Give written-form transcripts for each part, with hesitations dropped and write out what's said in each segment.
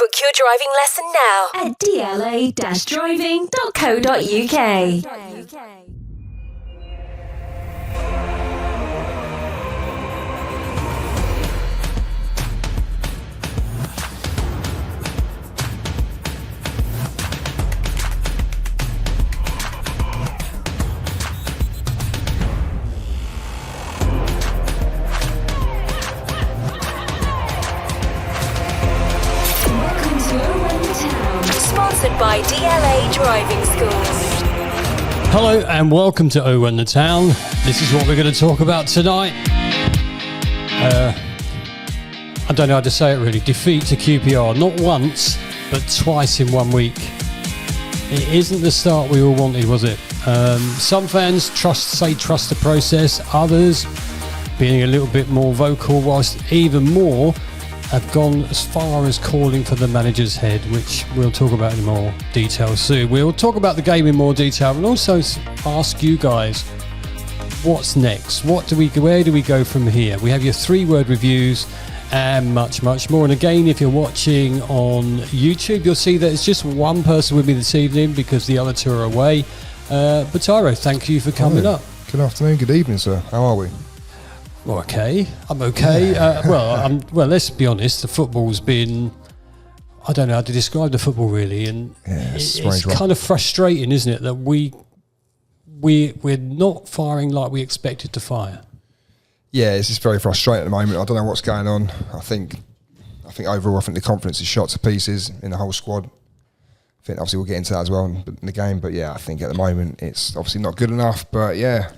Book your driving lesson now at dla-driving.co.uk. Sponsored by DLA Driving Schools. Hello and welcome to O Run the Town. This is what we're going to talk about tonight. I don't know how to say it really. Defeat to QPR, not once, but twice in 1 week. It isn't the start we all wanted, was it? Some fans trust the process. Others being a little bit more vocal, whilst even more have gone as far as calling for the manager's head, which we'll talk about in more detail soon. We'll talk about the game in more detail and also ask you guys, what's next? Where do we go from here? We have your 3-word reviews and much, much more. And again, if you're watching on YouTube, you'll see that it's just one person with me this evening because the other 2 are away. Bataro, thank you for coming up. Good afternoon, good evening, sir. How are we? Well, okay, I'm okay. Well, let's be honest. The football's been, I don't know how to describe the football really, and it's kind of frustrating, isn't it, that we're not firing like we expected to fire. Yeah, it's just very frustrating at the moment. I don't know what's going on. I think overall, the confidence is shot to pieces in the whole squad. I think obviously we'll get into that as well in the game, but yeah, I think at the moment it's obviously not good enough. But yeah.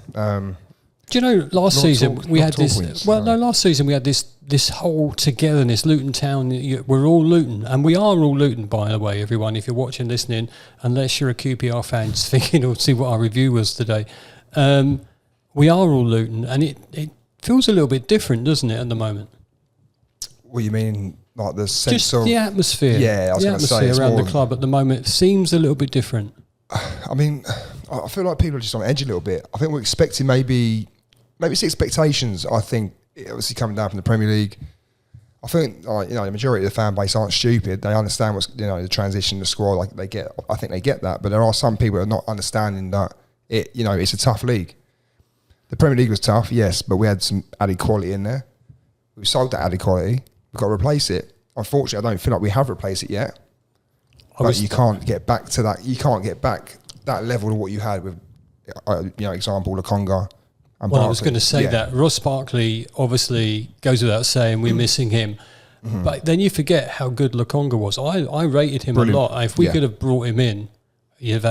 Do you know, last season we had this whole togetherness, Luton Town, we're all Luton, and we are all Luton, by the way, everyone, if you're watching, listening, unless you're a QPR fan just thinking, or see what our review was today. We are all Luton, and it feels a little bit different, doesn't it, at the moment? What you mean, like the sense just of... the atmosphere. Yeah, I was going to say, around the club at the moment seems a little bit different. I mean, I feel like people are just on edge a little bit. I think we're expecting maybe it's expectations. I think obviously coming down from the Premier League, I think the majority of the fan base aren't stupid. They understand what's the transition, the squad. Like I think they get that. But there are some people that are not understanding that it's a tough league. The Premier League was tough, yes, but we had some added quality in there. We sold that added quality. We've got to replace it. Unfortunately, I don't feel like we have replaced it yet. But you can't get back to that. You can't get back that level of what you had with, example, Lokonga. Well, I was going to say that Ross Barkley obviously goes without saying we're missing him, but then you forget how good Lokonga was. I rated him a lot. If we could have brought him in, you'd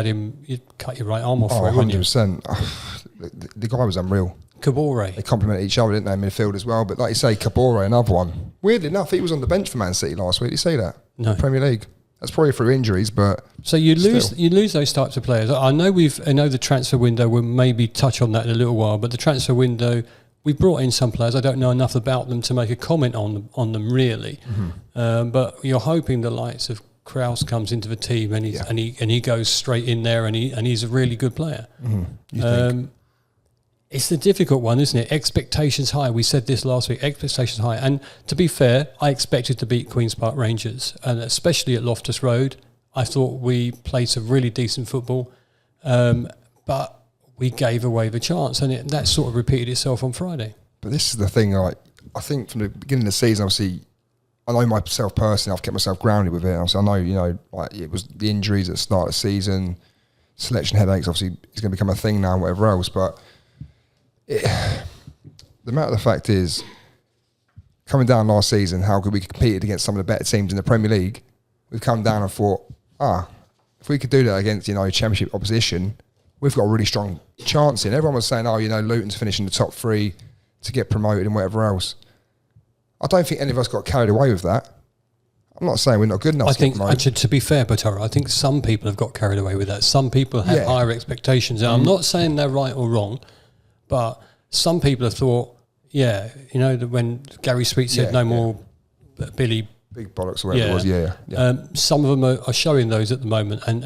cut your right arm off for it, wouldn't you? 100%. The guy was unreal. Kabore. They complemented each other, didn't they, in midfield as well? But like you say, Kabore, another one. Weirdly enough, he was on the bench for Man City last week. Did you see that? No. Premier League. That's probably through injuries, but so you lose those types of players. I know the transfer window. We'll maybe touch on that in a little while. But the transfer window, we brought in some players. I don't know enough about them to make a comment on them really. But you're hoping the likes of Kraus comes into the team and he goes straight in there and he's a really good player. It's the difficult one, isn't it? Expectations high. We said this last week. Expectations high. And to be fair, I expected to beat Queen's Park Rangers, and especially at Loftus Road. I thought we played some really decent football, but we gave away the chance, and that sort of repeated itself on Friday. But this is the thing. I think from the beginning of the season, obviously, I know myself personally. I've kept myself grounded with it. I know, it was the injuries at the start of the season, selection headaches. Obviously, it's going to become a thing now, and whatever else, but. The matter of the fact is, coming down last season, how good we competed against some of the better teams in the Premier League. We've come down and thought, if we could do that against Championship opposition, we've got a really strong chance in. Everyone was saying, Luton's finishing the top 3 to get promoted and whatever else. I don't think any of us got carried away with that. I'm not saying we're not good enough. I think, actually, to be fair, Batara, I think some people have got carried away with that. Some people have higher expectations, and I'm not saying they're right or wrong. But some people have thought, when Gary Sweet said no more Billy... Big bollocks or whatever it was, some of them are showing those at the moment and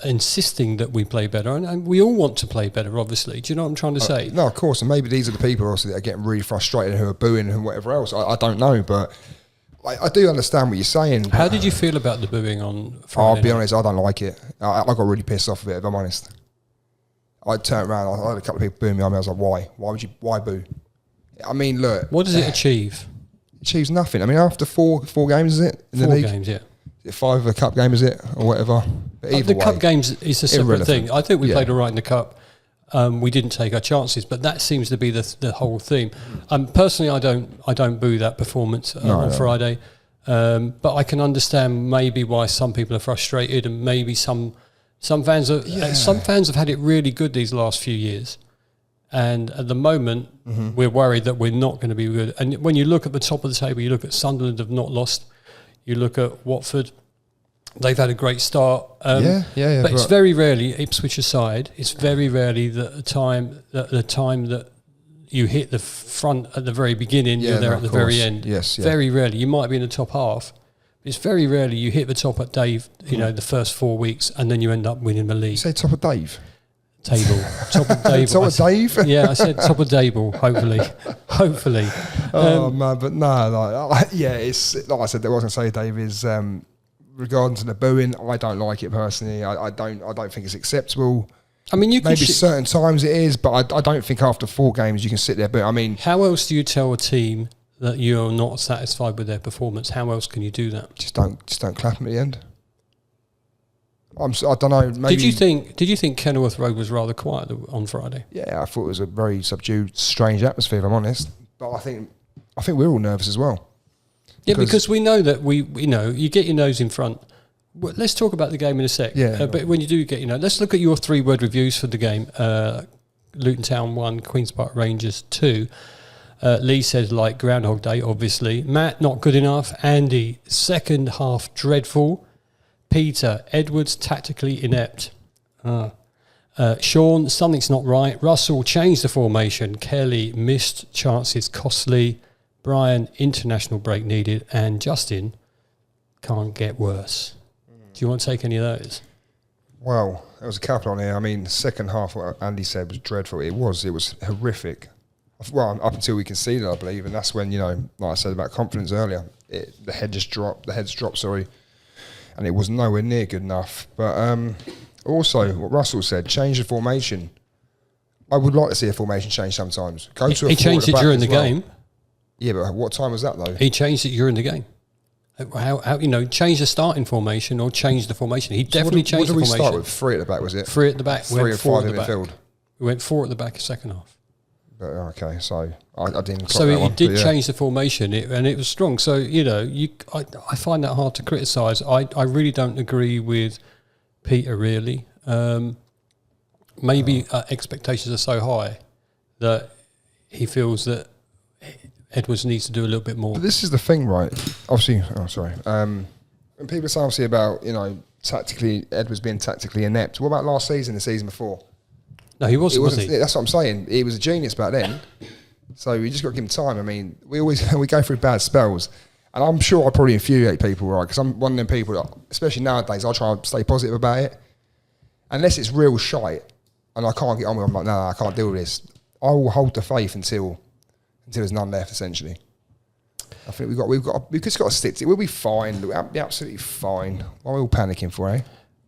insisting that we play better. And we all want to play better, obviously. Do you know what I'm trying to say? No, of course. And maybe these are the people also that are getting really frustrated and who are booing and whatever else. I don't know, but I do understand what you're saying. How did you feel about the booing on Friday I'll be night? honest, I don't like it. I got really pissed off with it, if I'm honest. I turned around, I had a couple of people booing me. I was like, why? Why boo? I mean, look. What does it achieve? It achieves nothing. I mean, after four games, is it? In the Four league? games, yeah. Is it 5 of a cup game, is it? Or whatever. But either The way, cup games is a separate irrelevant. thing. I think we Yeah. played all right in the cup. We didn't take our chances, but that seems to be the whole theme. Personally, I don't boo that performance on Friday, but I can understand maybe why some people are frustrated, and maybe some fans have had it really good these last few years, and at the moment we're worried that we're not going to be good. And when you look at the top of the table, you look at Sunderland have not lost, you look at Watford. They've had a great start. But it's very rarely, Ipswich aside, it's very rarely that the time that you hit the front at the very beginning, you're there at the very end. Yes, yeah. Very rarely. You might be in the top half. It's very rarely you hit the top at Dave, the first 4 weeks, and then you end up winning the league. You say top of Dave? Table. Top of Dave. Top of Dave? Yeah, I said top of table, hopefully. Oh, man, but no, it's like I said, what I was going to say, Dave, is... regarding to the booing, I don't like it personally. I don't think it's acceptable. I mean, maybe certain times it is, but I don't think after 4 games you can sit there. But I mean, how else do you tell a team that you're not satisfied with their performance? How else can you do that? Just don't clap them at the end. I don't know. Maybe Did you think Kenilworth Road was rather quiet on Friday? Yeah, I thought it was a very subdued, strange atmosphere, if I'm honest. But I think we're all nervous as well. Yeah, because we know that you get your nose in front. Well, let's talk about the game in a sec. Yeah. But when you do get let's look at your 3-word reviews for the game. Luton Town 1, Queen's Park Rangers 2. Lee says like Groundhog Day, obviously. Matt, not good enough. Andy, second half dreadful. Peter, Edwards, tactically inept. Sean, something's not right. Russell, changed the formation. Kelly, missed chances, costly. Brian, international break needed. And Justin, can't get worse. Do you want to take any of those? Well, there was a couple on here. I mean, the second half, what Andy said was dreadful. It was horrific. Well, up until we conceded, I believe, and that's when, like I said about confidence earlier, the heads dropped, and it was nowhere near good enough. But also, what Russell said, change the formation. I would like to see a formation change sometimes. He changed it during the game. Yeah, but what time was that though? He changed it during the game. How change the starting formation or change the formation. He definitely changed the formation. What did we start with? 3 at the back, was it? 3 at the back. 3 or 5 in midfield. We went 4 at the back second half. But, okay, so I didn't. So he did change the formation, and it was strong. So I find that hard to criticise. I really don't agree with Peter. Really, maybe expectations are so high that he feels that Edwards needs to do a little bit more. But this is the thing, right? Obviously, when people say obviously about tactically Edwards being tactically inept. What about last season, the season before? No, he wasn't. Was he? That's what I'm saying. He was a genius back then. So you just got to give him time. I mean, we go through bad spells, and I'm sure I probably infuriate people, right? Because I'm one of them people that, especially nowadays, I try and stay positive about it. Unless it's real shite, and I can't get on with it, I'm like, no, I can't deal with this. I will hold the faith until there's none left. Essentially, I think we've just got to stick to it. We'll be fine. We'll be absolutely fine. Why are we all panicking for, eh?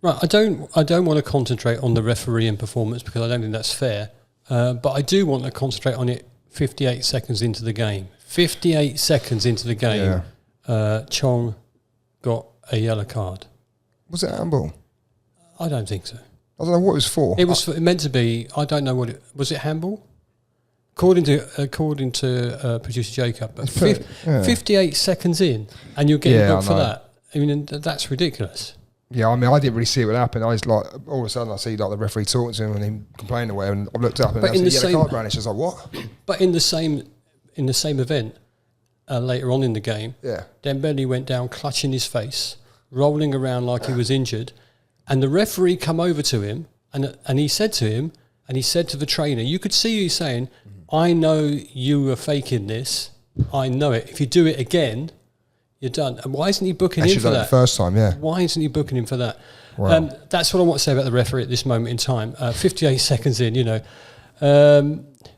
Right, I don't want to concentrate on the refereeing performance because I don't think that's fair. But I do want to concentrate on it 58 seconds into the game. 58 seconds into the game, Chong got a yellow card. Was it handball? I don't think so. I don't know what it was for. It was meant to be. I don't know what it was. It handball? According to producer Jacob, but 58 seconds in, and you're getting booked for that. I mean, that's ridiculous. Yeah, I mean, I didn't really see what happened. I was like, all of a sudden, I see like the referee talking to him and him complaining away, and I looked up and I see yellow card brand. It's just like, what? But in the same event, later on in the game, Dembele went down clutching his face, rolling around like he was injured, and the referee come over to him and he said to him, and he said to the trainer, you could see you saying, I know you were faking this. I know it. If you do it again, you're done. And why isn't he booking him for that? The first time, yeah. Why isn't he booking him for that? Wow. That's what I want to say about the referee at this moment in time. 58 seconds in,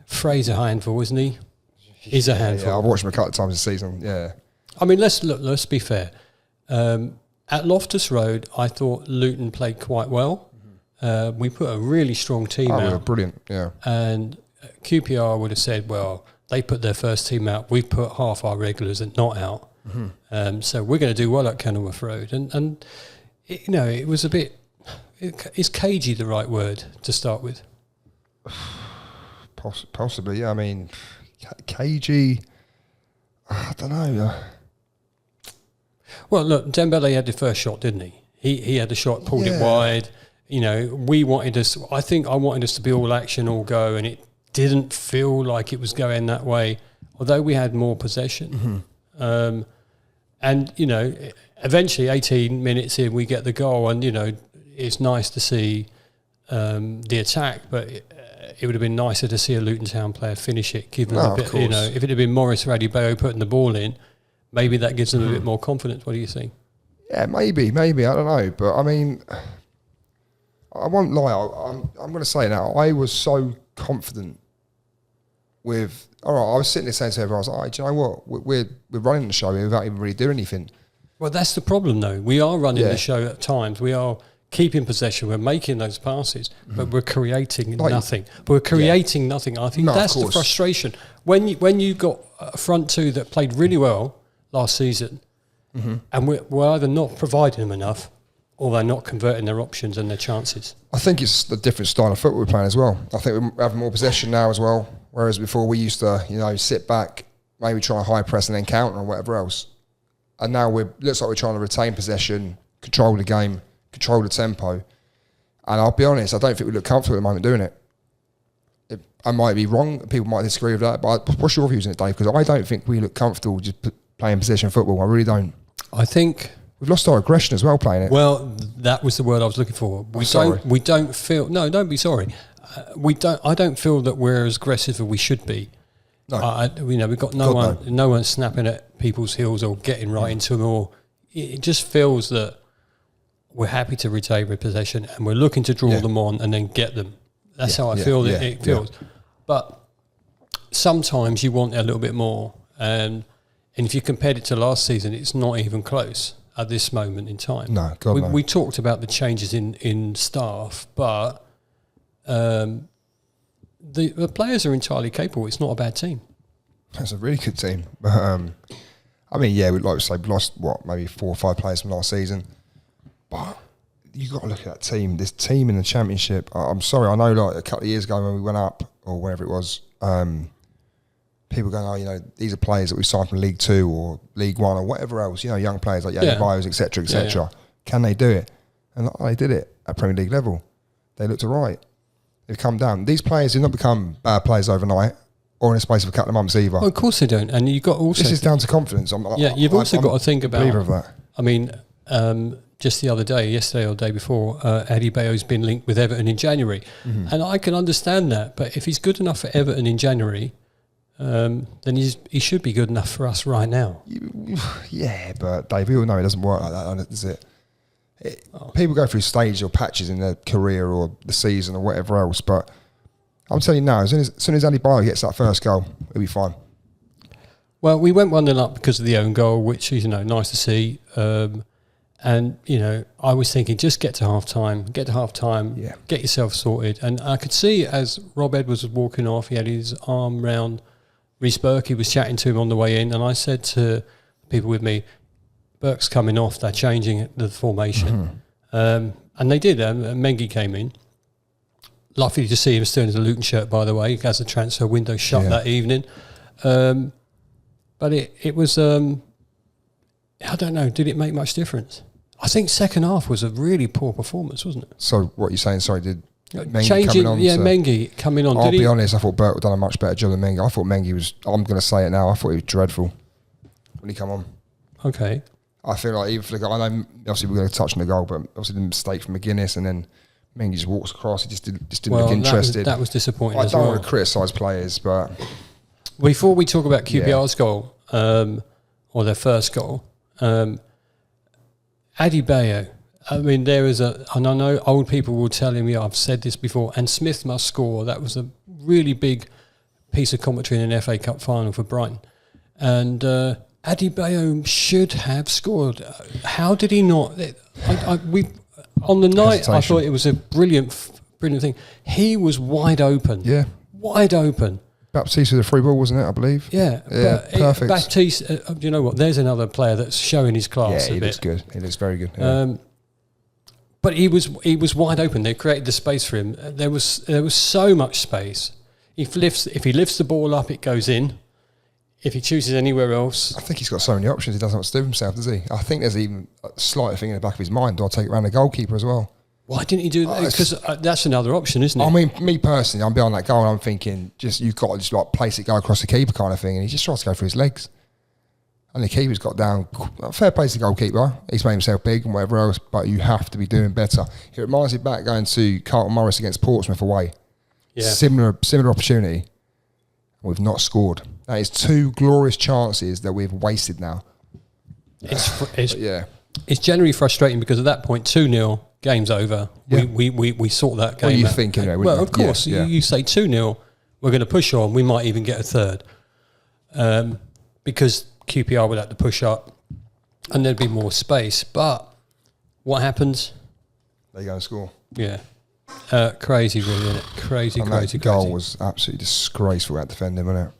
Fraser handful, isn't he? He's a handful. Yeah, I've watched him a couple of times this season, yeah. I mean, let's be fair. At Loftus Road, I thought Luton played quite well. We put a really strong team out. We were brilliant, yeah. And QPR would have said, well, they put their first team out. We put half our regulars and not out. So we're going to do well at Kenilworth Road. And it, it was a bit... Is cagey the right word to start with? Possibly, yeah. I mean, cagey... I don't know. Well, look, Dembele had the first shot, didn't he? He had the shot, pulled it wide. We wanted us... I think I wanted us to be all action, all go, and it didn't feel like it was going that way, although we had more possession. And, eventually 18 minutes in, we get the goal, and, it's nice to see the attack, but it would have been nicer to see a Luton Town player finish it, give them a bit, if it had been Morris or Adebayo putting the ball in, maybe that gives them a bit more confidence. What do you think? Yeah, maybe, I don't know. But, I mean, I won't lie, I'm going to say now, I was so confident with... All right, I was sitting there saying to everyone, I was like, do you know what? We're running the show here without even really doing anything. Well, that's the problem, though. We are running the show at times. We are keeping possession. We're making those passes, but we're creating nothing. We're creating nothing. I think that's the frustration. When you got a front two that played really well last season, and we're either not providing them enough, or they're not converting their options and their chances. I think it's the different style of football we're playing as well. I think we're having more possession now as well, whereas before we used to, sit back, maybe try a high press and then counter or whatever else. And now looks like we're trying to retain possession, control the game, control the tempo. And I'll be honest, I don't think we look comfortable at the moment doing it. I might be wrong, people might disagree with that, but what's your views on it, Dave? Because I don't think we look comfortable just playing possession football. I really don't. I think... We've lost our aggression as well playing it. Well, that was the word I was looking for. We don't feel... No, don't be sorry. I don't feel that we're as aggressive as we should be. No. We've got no one snapping at people's heels or getting right into them, or it just feels that we're happy to retain possession and we're looking to draw them on and then get them. That's how I feel that it feels. Yeah. But sometimes you want a little bit more, and if you compared it to last season, it's not even close at this moment in time. No, we talked about the changes in staff, but the players are entirely capable. It's not a bad team. That's a really good team. I mean, we lost maybe 4 or 5 players from last season, but you got to look at that team. This team in the Championship. I'm sorry, I know like a couple of years ago when we went up or wherever it was, people going, these are players that we signed from League 2 or League 1 or whatever else. Young players like Bios, etc., etc. Can they do it? And they did it at Premier League level. They looked all right. They've come down. These players do not become bad players overnight or in the space of a couple of months either. Well, of course they don't. And you've got also... This is down to confidence. You've also got to think about... Believer of that. I mean, just the other day, yesterday or the day before, Adebayo's been linked with Everton in January. And I can understand that. But if he's good enough for Everton in January, then he should be good enough for us right now. Yeah, but Dave, we all know it doesn't work like that, does it? People go through stages or patches in their career or the season or whatever else, but I'm telling you now, as soon as Adebayo gets that first goal, he'll be fine. Well, we went 1-0 up because of the own goal, which is nice to see. And I was thinking, just get to half time, get yourself sorted. And I could see as Rob Edwards was walking off, he had his arm round Reece Burke. He was chatting to him on the way in, and I said to people with me, Burke's coming off, they're changing the formation. And they did. Mengi came in. Lovely to see him still in the Luton shirt, by the way, as the transfer window shut that evening. But it was, I don't know, did it make much difference? I think second half was a really poor performance, wasn't it? So what you're saying, sorry, did Mengi coming on? Yeah, Mengi coming on. I'll be honest, I thought Burke would have done a much better job than Mengi. I thought Mengi was, I'm going to say it now, I thought he was dreadful when he come on. Okay. I feel like even for the goal, I know obviously we're going to touch on the goal, but obviously the mistake from McGuinness, and then Mengi just walks across. He just didn't look interested. That was disappointing. I don't want to criticise players, but before we talk about QPR's goal or their first goal, Adebayo. I mean, and I know old people will tell him, I've said this before, and Smith must score. That was a really big piece of commentary in an FA Cup final for Brighton, and Adebayo should have scored. How did he not? On the night, I thought it was a brilliant thing. He was wide open. Yeah. Wide open. Baptiste with a free ball, wasn't it, I believe? Yeah. Perfect. Baptiste, you know what? There's another player that's showing his class a bit. Yeah, he looks good. He looks very good. Yeah. But he was wide open. They created the space for him. There was so much space. If he lifts the ball up, it goes in. If he chooses anywhere else, I think he's got so many options. He doesn't know what to do with himself, does he? I think there's even a slight thing in the back of his mind. Do I take it around the goalkeeper as well? why didn't he do that? Because that's another option, isn't it? I mean, me personally, I'm behind that goal and I'm thinking, you've got to just like place it, go across the keeper kind of thing, and he just tries to go through his legs. And the keeper's got down. Fair play to the goalkeeper. He's made himself big and whatever else, but you have to be doing better. It reminds me back going to Carlton Morris against Portsmouth away. Yeah. Similar opportunity. We've not scored. That is 2 glorious chances that we've wasted now. It's generally frustrating because at that point, 2-0, game's over. Yeah. We sort that game out. What are you thinking there? Well, of course, you say 2-0, we're going to push on, we might even get a third. Because QPR would have to push up and there'd be more space. But what happens? They go and score. Yeah. Crazy, really, isn't it? Crazy. That goal was absolutely disgraceful, that defending, wasn't it?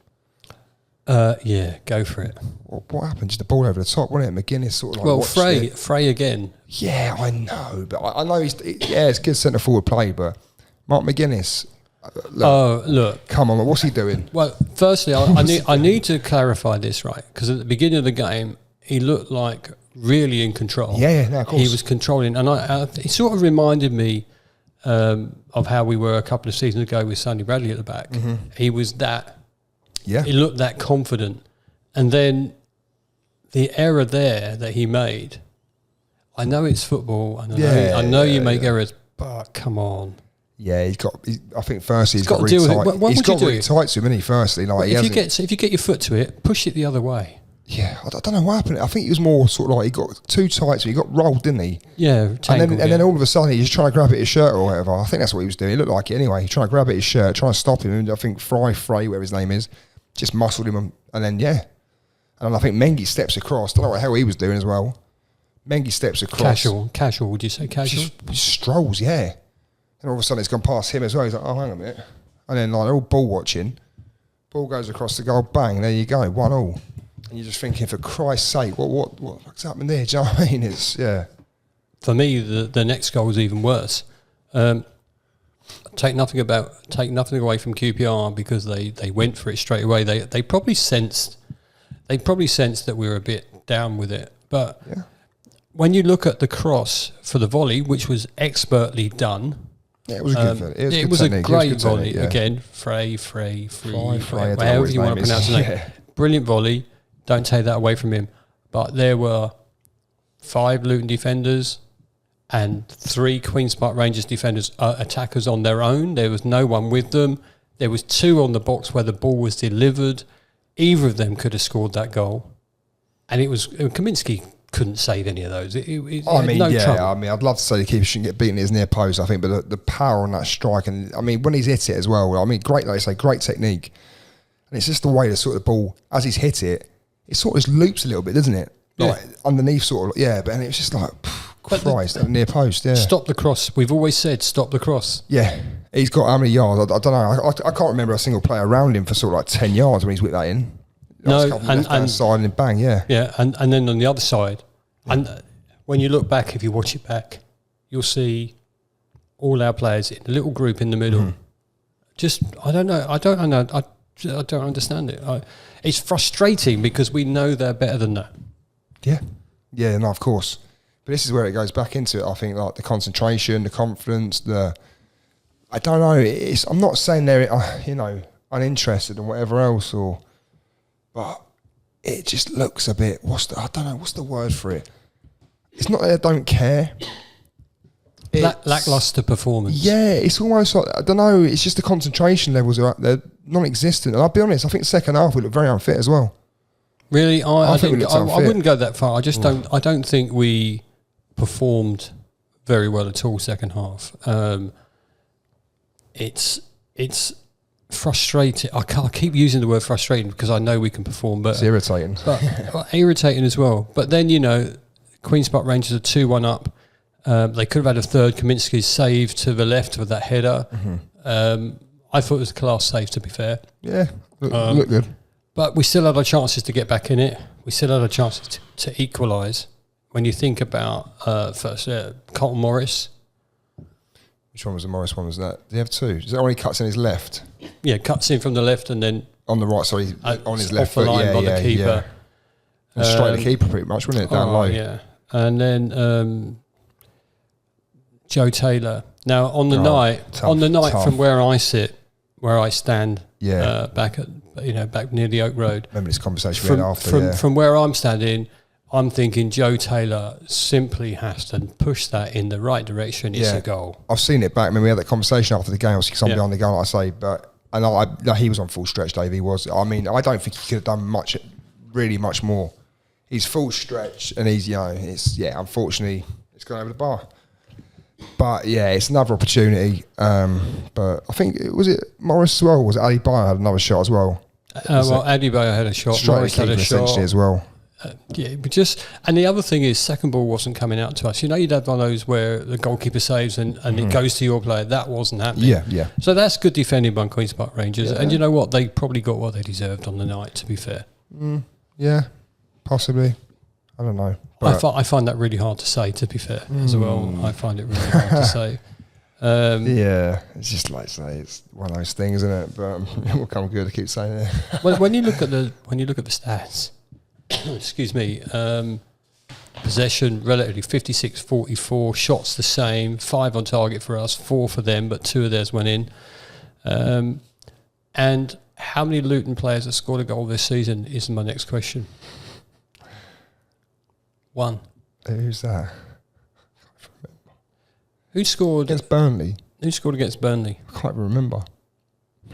Yeah, go for it. What happened? Just the ball over the top, wasn't it? McGuinness sort of like Well, Frey again. Yeah, I know. But I know it's good centre forward play, but Mark McGuinness... Look. Come on, what's he doing? Well, firstly, I need to clarify this, right? Because at the beginning of the game, he looked like really in control. Yeah, no, of course. He was controlling. And it sort of reminded me of how we were a couple of seasons ago with Sonny Bradley at the back. Mm-hmm. He was that... Yeah. He looked that confident. And then the error there that he made, I know it's football, and I know you make errors, but come on. Yeah, I think firstly he's got really tight. He's got really tight to him, isn't he, firstly? Like, if you get your foot to it, push it the other way. Yeah, I don't know what happened. I think he was more sort of like he got too tight, so he got rolled, didn't he? Yeah, tangled, and then all of a sudden he's trying to grab at his shirt or whatever. I think that's what he was doing. He looked like it anyway. He's trying to grab at his shirt, trying to stop him. And I think Frey, whatever his name is, just muscled him, and then and I think Mengi steps across. I don't know what the hell he was doing as well. Mengi steps across. Casual. Would you say casual? Just strolls, yeah. And all of a sudden it's gone past him as well. He's like, oh, hang on a minute. And then like they're all ball watching. Ball goes across the goal, bang, there you go, 1-1. And you're just thinking, for Christ's sake, what's happened there? Do you know what I mean? For me, the next goal was even worse. Take nothing away from QPR because they went for it straight away. They probably sensed that we were a bit down with it. But when you look at the cross for the volley, which was expertly done, it was a good. It was a great volley. Again, Frey, however you want to pronounce his name. Brilliant volley. Don't take that away from him. But there were 5 Luton defenders and 3 Queen's Park Rangers defenders, attackers on their own. There was no one with them. There was 2 on the box where the ball was delivered. Either of them could have scored that goal. And Kaminsky couldn't save any of those. Trouble. I mean, I'd love to say the keeper shouldn't get beaten at his near post, I think, but the power on that strike, and I mean, when he's hit it as well, I mean, great, like I say, great technique. And it's just the way to sort of the ball, as he's hit it, it sort of just loops a little bit, doesn't it? Like underneath sort of, but and it was just like, Christ, at the near post, Stop the cross. We've always said stop the cross. Yeah. He's got how many yards? I don't know. I can't remember a single player around him for sort of like 10 yards when he's whipped that in. No, and side and bang, Yeah, and then on the other side, and when you look back, if you watch it back, you'll see all our players in a little group in the middle. Mm. Just, I don't know. I don't understand it. It's frustrating because we know they're better than that. Yeah, no, of course. But this is where it goes back into it. I think like the concentration, the confidence, I don't know. I'm not saying they're uninterested and whatever else, but it just looks a bit. What's the word for it? It's not that they don't care. Lackluster performance. Yeah, it's almost like, I don't know. It's just the concentration levels they're non-existent. And I'll be honest, I think the second half we looked very unfit as well. Really, I wouldn't go that far. I just don't. I don't think we performed very well at all second half. It's frustrating. I keep using the word frustrating because I know we can perform, but It's irritating. but irritating as well. But then, Queen's Park Rangers are 2-1 up. They could have had a third. Kaminsky's save to the left with that header. I thought it was a class save, to be fair. Yeah, look good. But we still had our chances to get back in it. We still had our chances to equalise. When you think about Colton Morris. Which one was the Morris one? Was that? Did he have two? Is that when he cuts in his left? Yeah, cuts in from the left and then On the right, sorry, on his left off the foot. line by the keeper. And straight the keeper pretty much, wasn't it? Down low. Yeah. And then Joe Taylor. Now on the night tough. from where I stand, Yeah. back near the Oak Road. Remember this conversation we had after, from where I'm standing, I'm thinking Joe Taylor simply has to push that in the right direction. It's a goal. I've seen it back. I mean, we had that conversation after the game, obviously, because I'm behind the goal, like I say, but he was on full stretch, Dave. He was. I mean, I don't think he could have done really much more. He's full stretch, and he's, unfortunately, it's gone over the bar. But yeah, it's another opportunity. But I think was it Morris as well? Was it Ali Bayer had another shot as well? Adi Bayer had a shot. Morris had a shot essentially as well. And the other thing is, second ball wasn't coming out to us. You'd have one of those where the goalkeeper saves and it goes to your player. That wasn't happening. Yeah. So that's good defending by Queen's Park Rangers. Yeah. And you know what? They probably got what they deserved on the night, to be fair. Yeah, possibly. I don't know. I find that really hard to say, to be fair, as well. I find it really hard to say. It's just like say it's one of those things, isn't it? But it will come good to keep saying it. when you look at the stats, excuse me, possession relatively 56-44, shots the same, 5 on target for us, 4 for them, but 2 of theirs went in. And how many Luton players have scored a goal this season is my next question. 1. Who's that? Who scored against Burnley? Who scored against Burnley? I can't remember.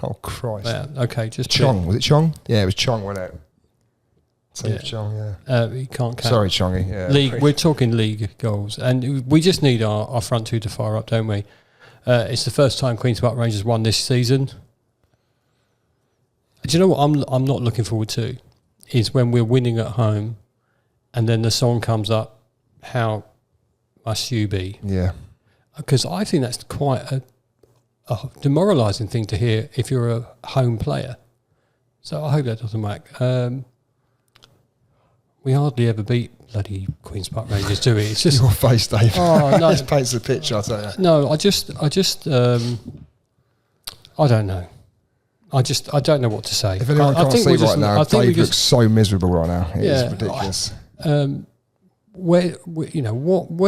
Oh Christ! Yeah, okay, just Chong. Was it Chong? Yeah, it was Chong, wasn't it? Chong, you can't count. Sorry, Chongy. Yeah, league. We're talking league goals, and we just need our front two to fire up, don't we? It's the first time Queen's Park Rangers won this season. Do you know what I'm not looking forward to? Is when we're winning at home, and then the song comes up. How must you be? Yeah. Because I think that's quite a demoralising thing to hear if you're a home player. So I hope that doesn't whack. We hardly ever beat bloody Queen's Park Rangers, do we? It's just your face, Dave. Oh no, it just paints the picture. I tell you. No, I just, I don't know. I don't know what to say. If anyone can't see right now, Dave looks so miserable right now. It is ridiculous. Where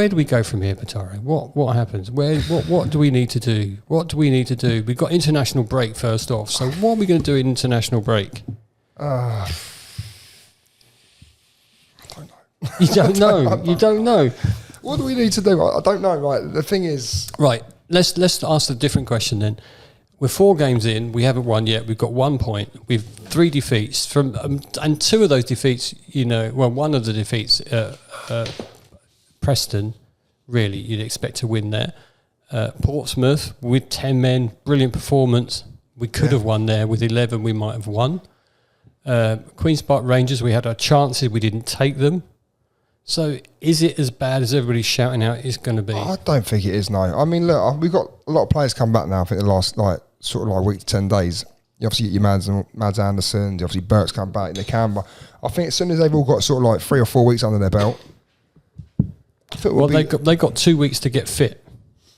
do we go from here, Patari? What happens? What do we need to do? What do we need to do? We've got international break first off. So what are we going to do in international break? I don't know. You don't know. You don't know. What do we need to do? I don't know. Right. The thing is, right. Let's ask a different question then. We're 4 games in. We haven't won yet. We've got 1 point. We've 3 defeats from, and 2 of those defeats. One of the defeats, Preston. Really, you'd expect to win there. Portsmouth with 10 men, brilliant performance. We could have won there. With 11, we might have won. Queen's Park Rangers, we had our chances. We didn't take them. So is it as bad as everybody's shouting out it's going to be? I don't think it is, no. I mean, look, we've got a lot of players come back now. I think the last week to 10 days. You obviously get your Mads Anderson, obviously Burke's come back in the camera. I think as soon as they've all got 3 or 4 weeks under their belt. They got 2 weeks to get fit.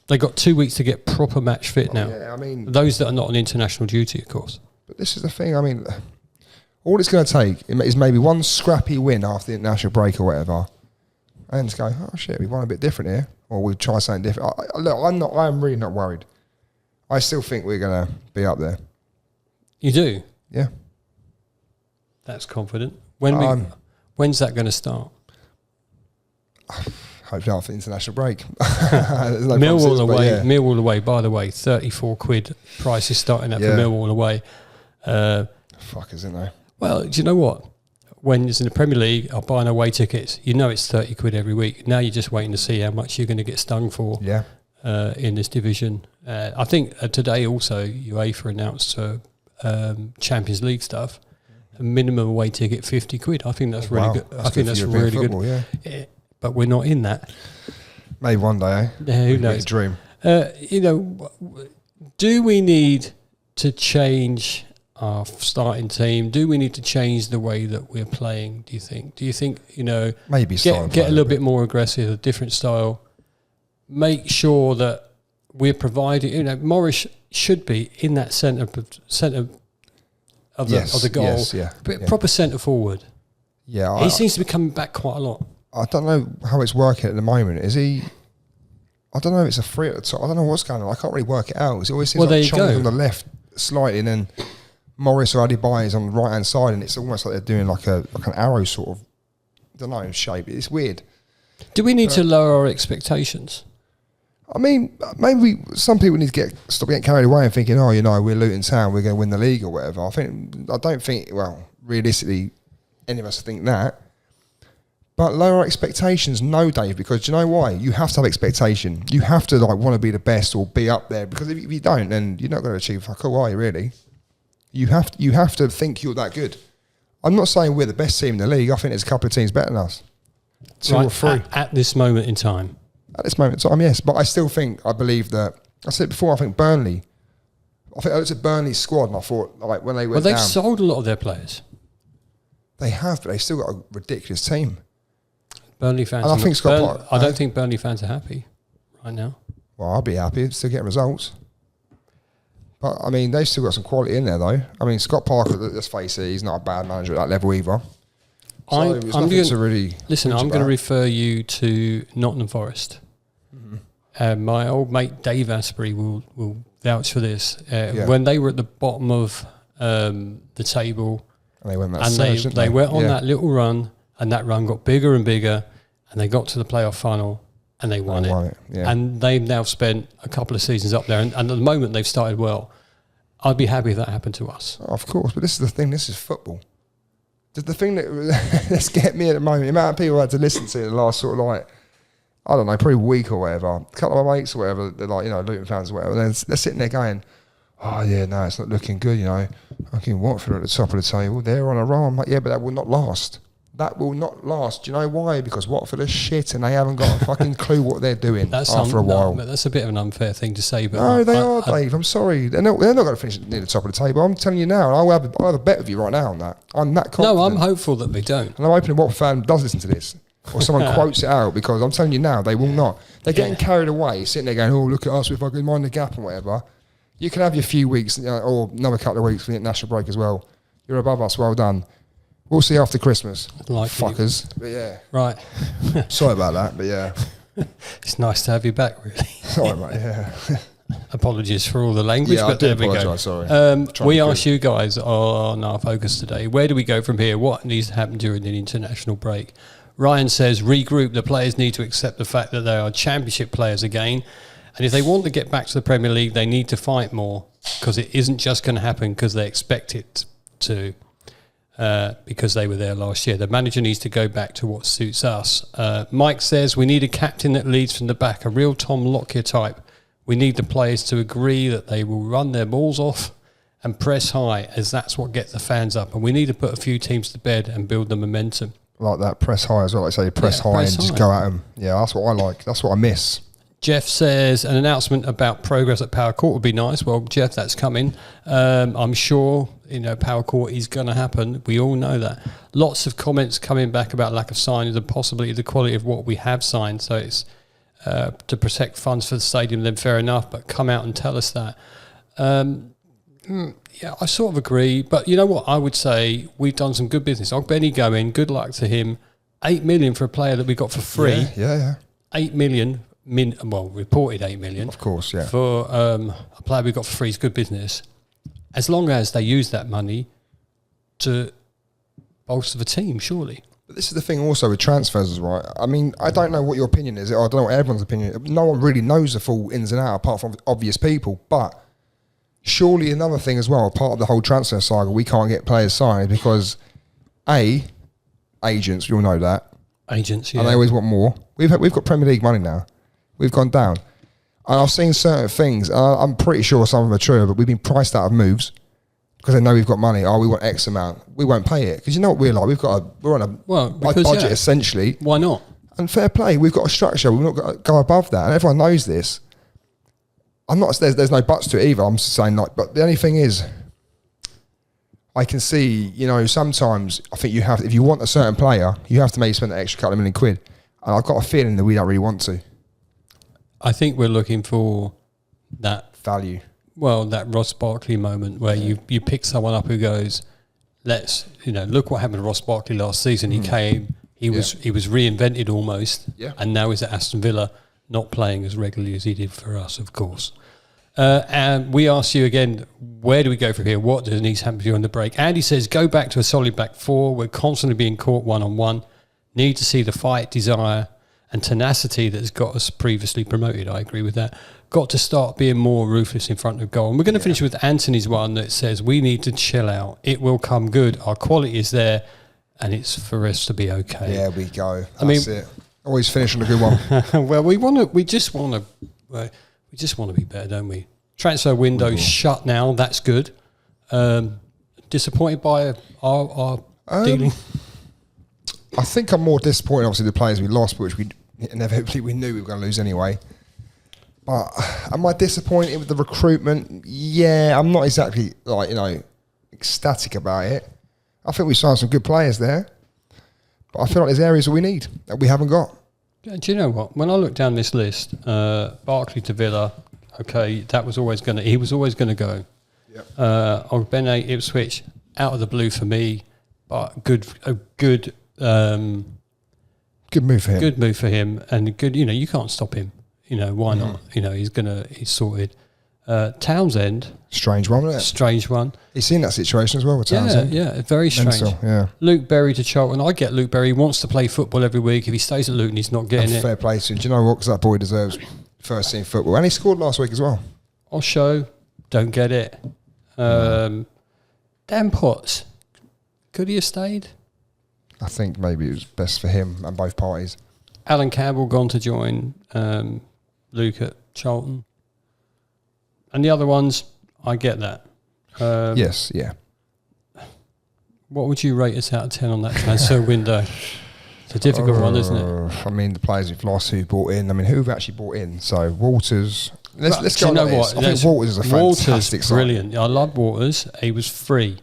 They got 2 weeks to get proper match fit now. Yeah, I mean, those that are not on international duty, of course. But this is the thing. I mean, all it's going to take is maybe one scrappy win after the international break or whatever, and just go, oh shit, we won a bit different here, or we'll try something different. I'm really not worried. I still think we're going to be up there. You do? Yeah. That's confident. When's that going to start? Hopefully after the international break. Millwall away. Yeah. Millwall away. By the way, £34 price is starting at for Millwall away. Fuck, isn't there? Well, do you know what? When it's in the Premier League, I'll buy away tickets. You know it's £30 every week. Now you're just waiting to see how much you're going to get stung for. Yeah. In this division, I think today also UEFA announced Champions League stuff, a minimum away ticket £50. I think that's really Wow, good. that's I think good that's for really European good. football, yeah. But we're not in that. Maybe one day, eh? Yeah, who knows? Dream. Do we need to change our starting team? Do we need to change the way that we're playing? Do you think? Maybe get a little bit more aggressive, a different style? Make sure that we're providing. Morris should be in that centre of the goal. Yes, yeah, Proper centre forward. Yeah, He seems to be coming back quite a lot. I don't know how it's working at the moment. Is he? I don't know if it's a free at the top. I don't know what's going on. I can't really work it out. It always seems like Chong's on the left slightly, and then Morris or Adebayo is on the right hand side, and it's almost like they're doing like an arrow sort of, I don't know, shape. It's weird. Do we need to lower our expectations? I mean, maybe some people need to stop getting carried away and thinking, we're Luton Town, we're going to win the league or whatever. I don't think, realistically, any of us think that. But lower expectations, no, Dave, because do you know why? You have to have expectation. You have to want to be the best or be up there, because if you don't, then you're not going to achieve fuck all, are you really? You have to think you're that good. I'm not saying we're the best team in the league. I think there's a couple of teams better than us. Two or three. At this moment in time. At this moment in time, yes. But I believe that, I said before, I think Burnley, I looked at Burnley's squad and I thought, when they went down. They've sold a lot of their players. They have, but they've still got a ridiculous team. Burnley fans. And I think I don't think Burnley fans are happy right now. Well, I'll be happy. Still getting results. But, they've still got some quality in there, though. Scott Parker, let's face it, he's not a bad manager at that level either. So I'm going to refer you to Nottingham Forest. Mm-hmm. My old mate Dave Asprey will vouch for this. When they were at the bottom of the table, and they went on that little run, and that run got bigger and bigger, and they got to the playoff final, and they won it. Yeah. And they've now spent a couple of seasons up there, and at the moment they've started well. I'd be happy if that happened to us. Oh, of course, but this is the thing. This is football. The thing that's getting me at the moment, the amount of people I had to listen to in the last sort of probably a week or whatever, a couple of my mates or whatever, they're Luton fans or whatever, and they're sitting there going, oh yeah, no, it's not looking good, fucking Watford at the top of the table, they're on a roll. I'm like, yeah, but that will not last. That will not last. Do you know why? Because Watford are shit and they haven't got a fucking clue what they're doing after a while. No, that's a bit of an unfair thing to say. But no, they are, Dave. I'm sorry. They're not going to finish near the top of the table. I'm telling you now. I'll have a bet with you right now on that. I'm that confident. No, I'm hopeful that they don't. And I'm hoping a Watford fan does listen to this. Or someone quotes it out, because I'm telling you now, they will not. They're getting carried away, sitting there going, oh, look at us, if I can mind the gap and whatever. You can have your few weeks, or another couple of weeks for the international break as well. You're above us. Well done. We'll see after Christmas. Fuckers. But yeah. Right. Sorry about that, but yeah. It's nice to have you back, really. Sorry, mate, yeah. Apologies for all the language, but there we go. Sorry. We asked you guys on our focus today, where do we go from here? What needs to happen during the international break? Ryan says, regroup. The players need to accept the fact that they are championship players again. And if they want to get back to the Premier League, they need to fight more, because it isn't just going to happen because they expect it to. Because they were there last year. The manager needs to go back to what suits us. Mike says we need a captain that leads from the back, a real Tom Lockyer type. We need the players to agree that they will run their balls off and press high, as that's what gets the fans up. And we need to put a few teams to bed and build the momentum. Like that, press high as well. Like say, press high and just go at them. Yeah, that's what I like. That's what I miss. Jeff says an announcement about progress at Power Court would be nice. Well, Jeff, that's coming. I'm sure, Power Court is going to happen. We all know that. Lots of comments coming back about lack of signings and possibly the quality of what we have signed. So it's to protect funds for the stadium, then fair enough, but come out and tell us that. Yeah, I sort of agree. But you know what? I would say we've done some good business. Ogbenny going, good luck to him. 8 million for a player that we got for free. Yeah. 8 million. Reported 8 million. Of course, yeah. For a player we got for free is good business, as long as they use that money to bolster the team, surely. But this is the thing also with transfers, right? I don't know what your opinion is. I don't know what everyone's opinion is. No one really knows the full ins and outs apart from obvious people. But surely another thing as well, part of the whole transfer saga, we can't get players signed because, agents, we all know that. Agents, yeah. And they always want more. We've got Premier League money now. We've gone down. And I've seen certain things, I'm pretty sure some of them are true, but we've been priced out of moves because they know we've got money. Oh, we want X amount. We won't pay it because you know what we're like. We're on a budget essentially. Why not? And fair play. We've got a structure. We've not got to go above that, and everyone knows this. I'm not. There's no buts to it either. I'm just saying like. But the only thing is, I can see. Sometimes I think you have. If you want a certain player, you have to maybe spend an extra couple of £1 million. And I've got a feeling that we don't really want to. I think we're looking for that value. Well, that Ross Barkley moment where you pick someone up who goes, let's look what happened to Ross Barkley last season. He came, he was reinvented almost, and now he's at Aston Villa, not playing as regularly as he did for us, of course. And we ask you again, where do we go from here? What does needs to happen for you on the break? Andy says, go back to a solid back four. We're constantly being caught one-on-one. Need to see the fight, desire, and tenacity that's got us previously promoted. I agree with that. Got to start being more ruthless in front of goal. And we're going to finish with Anthony's one that says, we need to chill out. It will come good. Our quality is there, and it's for us to be okay. There we go. That's it. Always finish on a good one. Well, we just want to be better, don't we? Transfer window shut now. That's good. Disappointed by our dealing. I think I'm more disappointed, obviously, the players we lost, which we inevitably we knew we were going to lose anyway. But am I disappointed with the recruitment? Yeah, I'm not exactly ecstatic about it. I think we signed some good players there, but I feel like there's areas that we need that we haven't got. Do you know what? When I look down this list, Barkley to Villa, okay, he was always going to go. Yep. Ogbene, Ipswich, out of the blue for me, but good move for him. Good move for him, and good. You can't stop him. Why not? He's sorted. Townsend, strange one, isn't it? Strange one. He's seen that situation as well with Townsend. Yeah, very strange. Mental, yeah. Luke Berry to Charlton. I get Luke Berry. He wants to play football every week. If he stays at Luton, he's not getting it. Fair play to him. Do you know what? Because that boy deserves first team football, and he scored last week as well. Osho, don't get it. Dan Potts, could he have stayed? I think maybe it was best for him and both parties. Alan Campbell gone to join Luke at Charlton. And the other ones, I get that. Yes, yeah. What would you rate us out of 10 on that transfer window? It's a difficult one, isn't it? I mean, the players we've lost, who bought in. I mean, who have actually bought in? So, Waters. Let's go on this. I think Waters is a fantastic sign. Brilliant. I love Waters. He was free.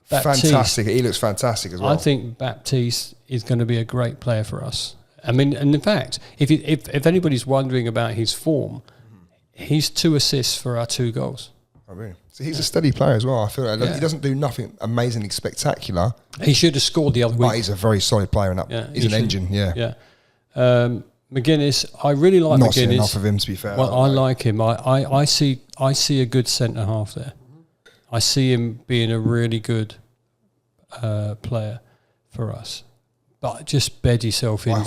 Baptiste, fantastic. He looks fantastic as well. I think Baptiste is going to be a great player for us. I mean, and in fact, if anybody's wondering about his form, he's 2 assists for our 2 goals. I mean, so he's a steady player as well. I feel like he doesn't do nothing amazingly spectacular. He should have scored the other week. But he's a very solid player, and he's an engine. Yeah. McGuinness, I really like Not McGuinness. seen enough of him, to be fair. Well, I like him. I see a good centre half there. I see him being a really good player for us. But just bed yourself in. I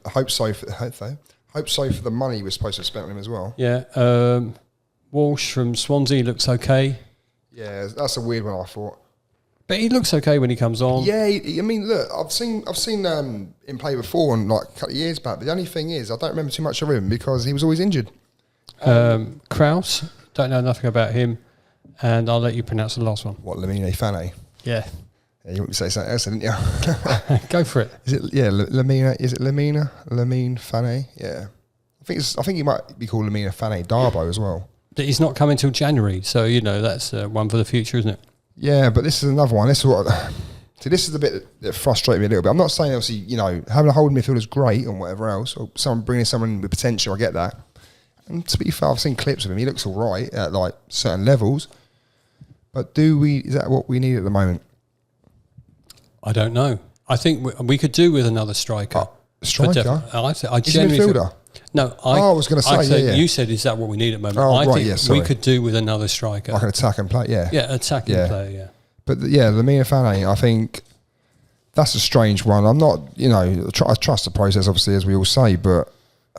hope so for the money we're supposed to have spent on him as well. Yeah. Walsh from Swansea looks okay. Yeah, that's a weird one, I thought. But he looks okay when he comes on. Yeah, I mean, look, I've seen him play before, and like a couple of years back. But the only thing is, I don't remember too much of him because he was always injured. Kraus, don't know nothing about him, and I'll let you pronounce the last one. What, Lamine Fane? Yeah. You want me to say something else, didn't you? Go for it. Is it Lamina? Is it Lamine Fane? Yeah, I think he might be called Lamine Fane Darbo as well. But he's not coming till January, so that's one for the future, isn't it? Yeah, but this is another one. This is the bit that frustrates me a little bit. I'm not saying obviously having a holding midfielder is great and whatever else, or bringing someone with potential. I get that. And to be fair, I've seen clips of him. He looks all right at like certain levels. But is that what we need at the moment? I don't know. I think we could do with another striker. Striker? Is he a midfielder? No, I was going to say, You said, is that what we need at the moment? Oh, I right, think we could do with another striker. Like an attacking player, yeah. Yeah, attacking player, yeah. But Lamine Fane, I think that's a strange one. I'm not, I trust the process, obviously, as we all say, but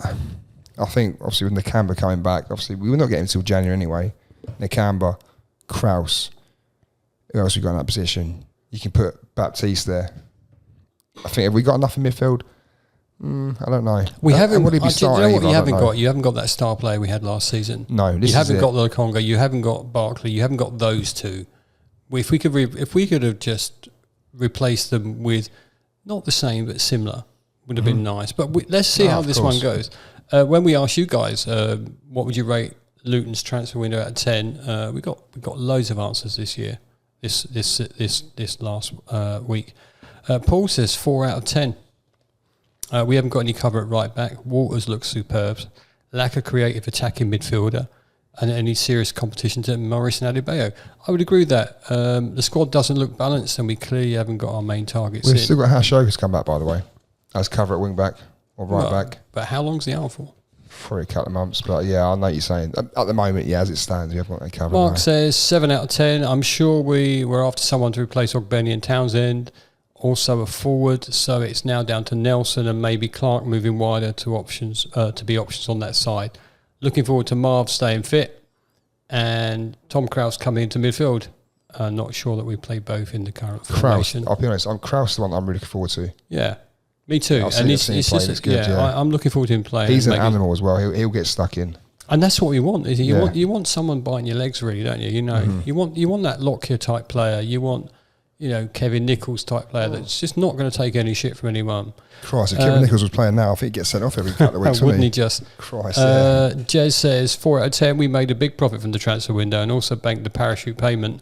I think, obviously, with Nakamba coming back, obviously, we were not getting until January anyway. Nakamba, Kraus, who else we got in that position? You can put Baptiste there. I think, have we got enough in midfield? I don't know. We haven't. Would he be starting? You know what you haven't got? You haven't got that star player we had last season. No, you haven't got the Congo. You haven't got Barkley. You haven't got those two. if we could have just replaced them with not the same but similar, would have been nice. But let's see how this one goes. When we asked you guys, what would you rate Luton's transfer window out of 10? We got loads of answers this year. This last week. Paul says 4 out of 10. We haven't got any cover at right back. Walters looks superb. Lack of creative attacking midfielder, and any serious competition to Morris and Adebayo. I would agree with that. The squad doesn't look balanced, and we clearly haven't got our main targets. We've still got Hashoga's come back, by the way, as cover at wing back or right back. But how long's the out for? For a couple of months, but yeah, I know what you're saying. At the moment, yeah, as it stands, we haven't got any cover. Mark says 7 out of 10. I'm sure we were after someone to replace Ogbeni and Townsend. Also a forward, so it's now down to Nelson and maybe Clark moving wider to options to be options on that side. Looking forward to Marv staying fit and Tom Krause coming into midfield. Not sure that we play both in the current formation. I'll be honest, Krause the one I'm really looking forward to. Yeah, me too. I'm looking forward to him playing. He's an animal as well. He'll get stuck in. And that's what we want. Is you want someone biting your legs, really, don't you? You know, you want that Lockyer type player. You want, Kevin Nichols type player that's just not going to take any shit from anyone. Christ, if Kevin Nichols was playing now, I think he'd get sent off every couple of weeks, wouldn't he just? Christ, Jez says 4 out of 10. We made a big profit from the transfer window and also banked the parachute payment.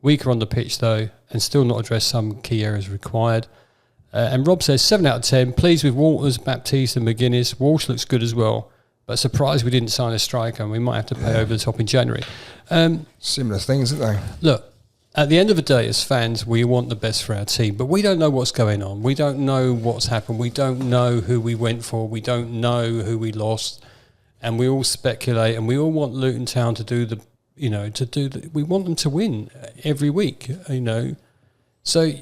Weaker on the pitch though, and still not addressed some key areas required. And Rob says 7 out of 10. Pleased with Walters, Baptiste, and McGuinness. Walsh looks good as well, but surprised we didn't sign a striker, and we might have to pay over the top in January. Similar things, isn't they? Look. At the end of the day, as fans, we want the best for our team, but we don't know what's going on. We don't know what's happened. We don't know who we went for. We don't know who we lost, and we all speculate. And we all want Luton Town to do we want them to win every week. So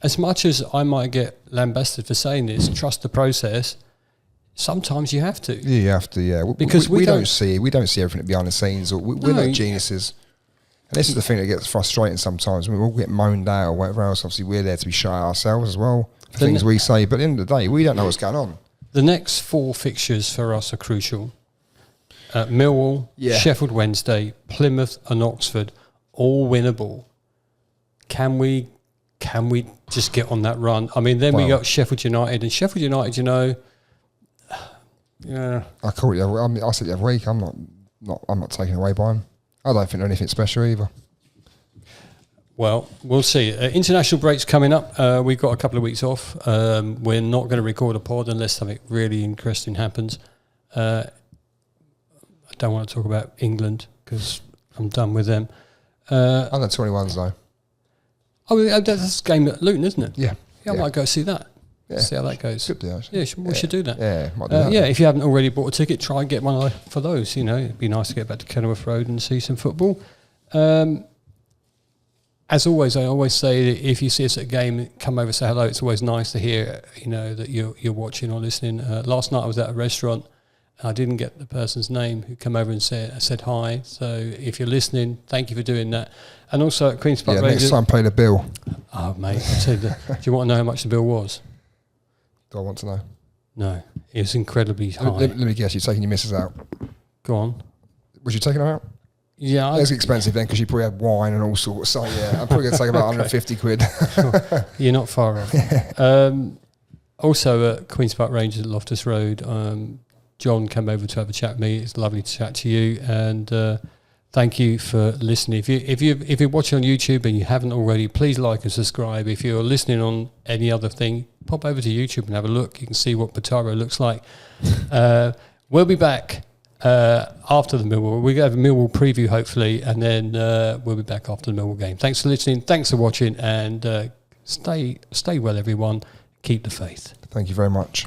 as much as I might get lambasted for saying this, trust the process. Sometimes you have to. Yeah, you have to. Yeah, because we don't see everything behind the scenes, or we're not geniuses. And this is the thing that gets frustrating sometimes. We all get moaned out or whatever else. Obviously, we're there to be shy ourselves as well for things we say. But at the end of the day, we don't know what's going on. The next 4 fixtures for us are crucial. Millwall, Sheffield Wednesday, Plymouth and Oxford, all winnable. Can we just get on that run? I mean, then we got Sheffield United. And Sheffield United, yeah. I call it. I said the other week, I'm not taken away by them. I don't think they're anything special either. Well, we'll see. International break's coming up. We've got a couple of weeks off. We're not going to record a pod unless something really interesting happens. I don't want to talk about England because I'm done with them. Under 21s though. Oh, that's a game at Luton, isn't it? Yeah. I might go see that. Yeah. See how that goes. Could do, actually. Yeah, we should do that. Yeah, might do that. Yeah, if you haven't already bought a ticket, try and get one for those. It'd be nice to get back to Kenilworth Road and see some football. As always, I always say that if you see us at a game, come over and say hello. It's always nice to hear, that you're watching or listening. Last night I was at a restaurant. I didn't get the person's name who came over and said hi. So if you're listening, thank you for doing that. And also at Queen's Park Rangers. Next time pay the bill. Oh, mate, I tell you, do you want to know how much the bill was? Do I want to know? No, it was incredibly high. Let me guess, you're taking your missus out. Go on. Was you taking her out? Yeah. It was expensive then because you probably had wine and all sorts. So yeah, I'm probably going to take about 150 quid. You're not far off. Also at Queen's Park Rangers at Loftus Road, John came over to have a chat with me. It's lovely to chat to you, and thank you for listening. If you're watching on YouTube and you haven't already, please like and subscribe. If you're listening on any other thing, pop over to YouTube and have a look. You can see what Potaro looks like. We'll be back after the Millwall. We're going to have a Millwall preview hopefully, and then we'll be back after the Millwall game. Thanks for listening. Thanks for watching, and stay well, everyone. Keep the faith. Thank you very much.